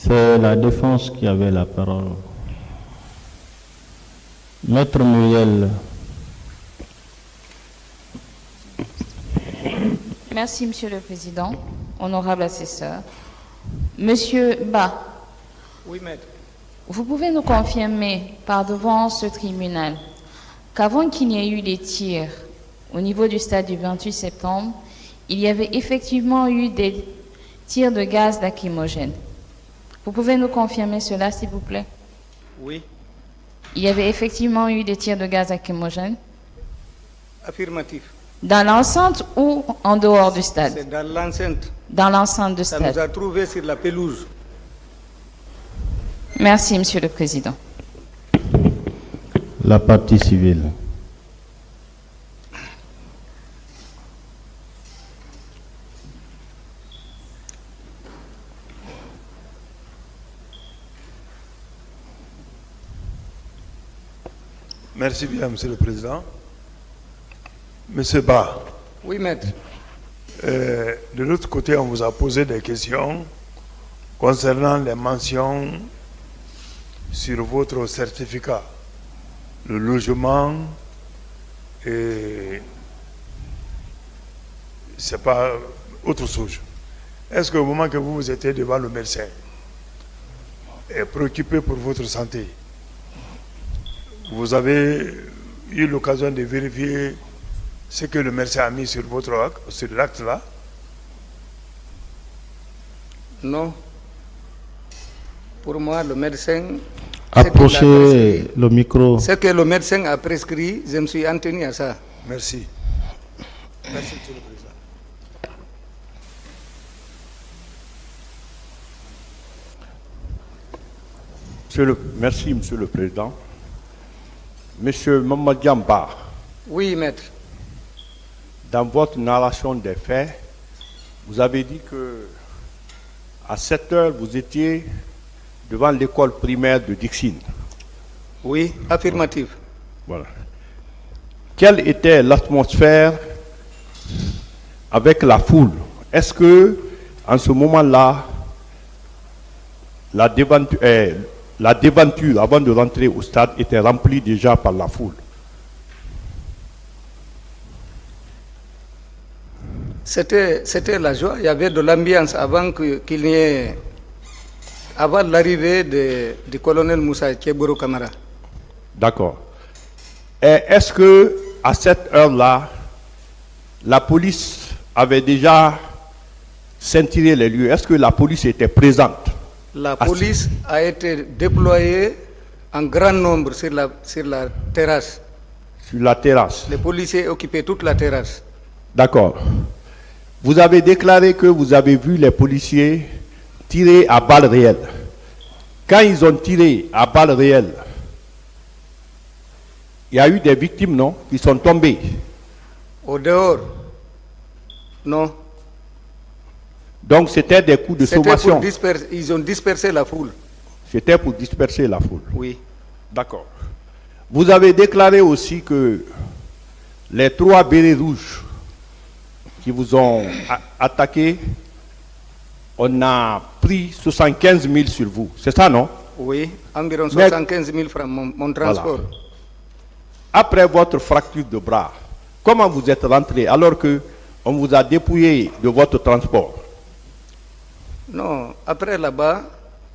C'est la défense qui avait la parole. Maître Muriel. Merci, Monsieur le Président. Honorable assesseur. Monsieur Ba. Oui, maître. Vous pouvez nous confirmer par devant ce tribunal qu'avant qu'il n'y ait eu des tirs au niveau du stade du 28 septembre, il y avait effectivement eu des tirs de gaz lacrymogène. Vous pouvez nous confirmer cela, s'il vous plaît? Oui. Il y avait effectivement eu des tirs de gaz lacrymogène? Affirmatif. Dans l'enceinte ou en dehors du stade? C'est dans l'enceinte. Dans l'enceinte du Ça stade. nous a trouvés sur la pelouse. Merci, Monsieur le Président. La partie civile. Merci bien, Monsieur le Président. Monsieur Ba, Oui, maître. de l'autre côté, on vous a posé des questions concernant les mentions sur votre certificat, le logement et c'est pas autre chose. Est-ce qu'au moment que vous étiez devant le médecin et préoccupé pour votre santé, vous avez eu l'occasion de vérifier ce que le médecin a mis sur votre acte, sur l'acte là? Non. Pour moi, le médecin... Approchez le micro. Ce que le médecin a prescrit, je me suis en tenu à ça. Merci. Merci, Monsieur le Président. Merci, Monsieur le Président. Monsieur Mamadou Diamba, Oui, maître. dans votre narration des faits, vous avez dit que à 7 heures, vous étiez devant l'école primaire de Dixine. Oui, affirmatif. Voilà. Quelle était l'atmosphère avec la foule? Est-ce que, en ce moment-là, la devanture avant de rentrer au stade était remplie déjà par la foule? C'était la joie. Il y avait de l'ambiance avant qu'il n'y ait... Avant l'arrivée du colonel Moussa Keboro Kamara. D'accord. Et est-ce que à cette heure-là, la police avait déjà ceinturé les lieux? Est-ce que la police était présente? La police a été déployée en grand nombre sur la terrasse. Sur la terrasse. Les policiers occupaient toute la terrasse. D'accord. Vous avez déclaré que vous avez vu les policiers tirer à balles réelles. Quand ils ont tiré à balles réelles, il y a eu des victimes, non, qui sont tombées. Au dehors, non. Donc c'était des coups de sommation. Ils ont dispersé la foule. C'était pour disperser la foule. Oui. D'accord. Vous avez déclaré aussi que les 3 bérets rouges qui vous ont attaqué, on a pris 75 000 sur vous. C'est ça, non? Oui, environ 75 000 francs, mon transport. Voilà. Après votre fracture de bras, comment vous êtes rentré alors que on vous a dépouillé de votre transport? Non, après là-bas,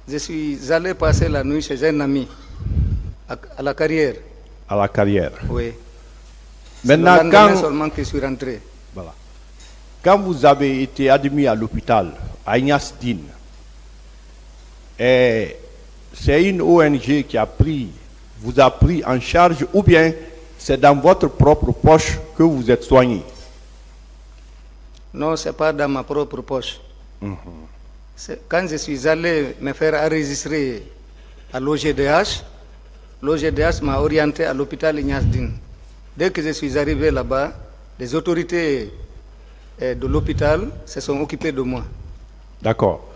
je suis allé passer la nuit chez un ami, à la carrière. À la carrière. Oui. Maintenant, le lendemain seulement que je suis rentré. Voilà. Quand vous avez été admis à l'hôpital, à Ignace Dine, et c'est une ONG qui vous a pris en charge, ou bien c'est dans votre propre poche que vous êtes soigné? Non, ce n'est pas dans ma propre poche. Quand je suis allé me faire enregistrer à l'OGDH, l'OGDH m'a orienté à l'hôpital Ignace Dine. Dès que je suis arrivé là-bas, les autorités de l'hôpital se sont occupées de moi. D'accord.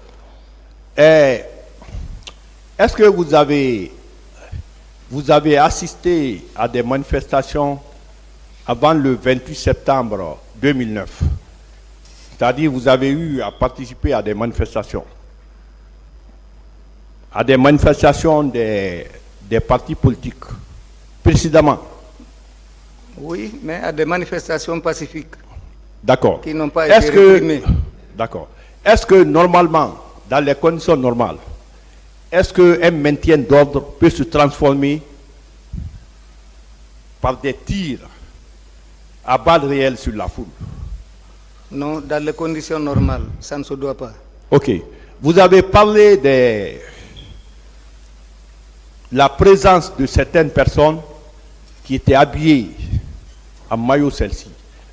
Est-ce que vous avez assisté à des manifestations avant le 28 septembre 2009? C'est-à-dire vous avez eu à participer à des manifestations? à des manifestations des partis politiques précédemment? Oui, mais à des manifestations pacifiques D'accord. qui n'ont pas Est-ce été que, réprimées. d'accord. Est-ce que normalement, dans les conditions normales, est-ce qu'un maintien d'ordre peut se transformer par des tirs à balles réelles sur la foule? Non, dans les conditions normales, ça ne se doit pas. Ok. Vous avez parlé de la présence de certaines personnes qui étaient habillées en maillot celle-ci.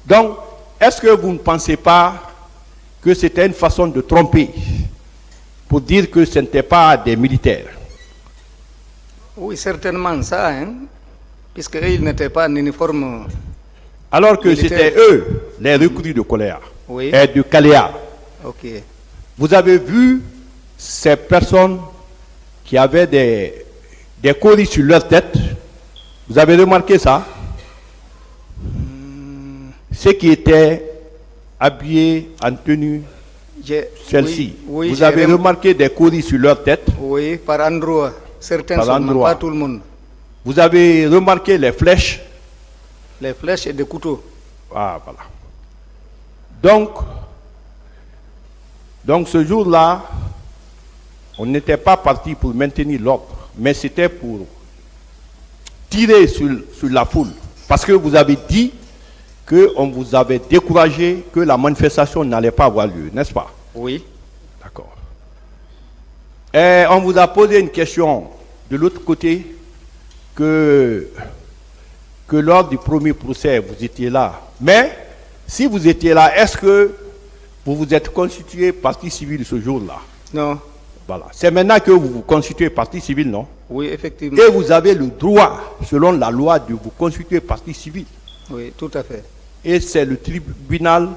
Donc, est-ce que vous ne pensez pas que c'était une façon de tromper pour dire que ce n'étaient pas des militaires? Oui, certainement ça, hein, puisqu'ils n'étaient pas en uniforme. Alors que Militaires. c'était eux, les recrues de Coléa Oui. et de Caléa. Ok. Vous avez vu ces personnes qui avaient des colis sur leur tête? Vous avez remarqué ça? Ceux qui étaient habillés en tenue celle-ci. Oui, vous j'ai avez remarqué des colis sur leur tête? Oui, par endroit. Certains Par seulement, endroit. pas tout le monde. Vous avez remarqué les flèches? Les flèches et des couteaux. Ah, voilà. Donc ce jour-là, on n'était pas parti pour maintenir l'ordre, mais c'était pour tirer sur la foule. Parce que vous avez dit qu'on vous avait découragé, que la manifestation n'allait pas avoir lieu, n'est-ce pas? Oui. D'accord. Et on vous a posé une question de l'autre côté, que lors du premier procès, vous étiez là. Mais, si vous étiez là, est-ce que vous vous êtes constitué partie civile ce jour-là? Non. Voilà. C'est maintenant que vous vous constituez partie civile, non? Oui, effectivement. Et vous avez le droit, selon la loi, de vous constituer partie civile. Oui, tout à fait. Et c'est le tribunal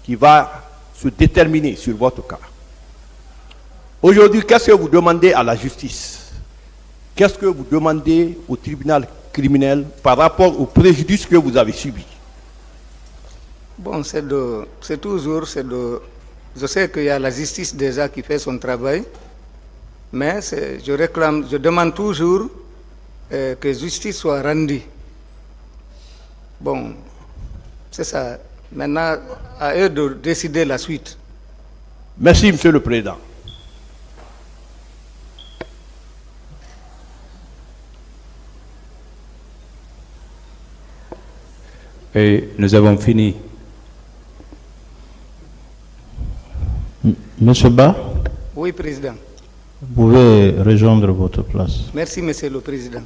qui va se déterminer sur votre cas. Aujourd'hui, qu'est-ce que vous demandez à la justice? Qu'est-ce que vous demandez au tribunal criminel par rapport au préjudice que vous avez subi? Bon, c'est toujours, je sais qu'il y a la justice déjà qui fait son travail, mais je demande toujours que justice soit rendue. Bon, c'est ça. Maintenant, à eux de décider la suite. Merci, Monsieur le Président. Et nous avons fini. Monsieur Ba, Oui, Président. vous pouvez rejoindre votre place. Merci, Monsieur le Président.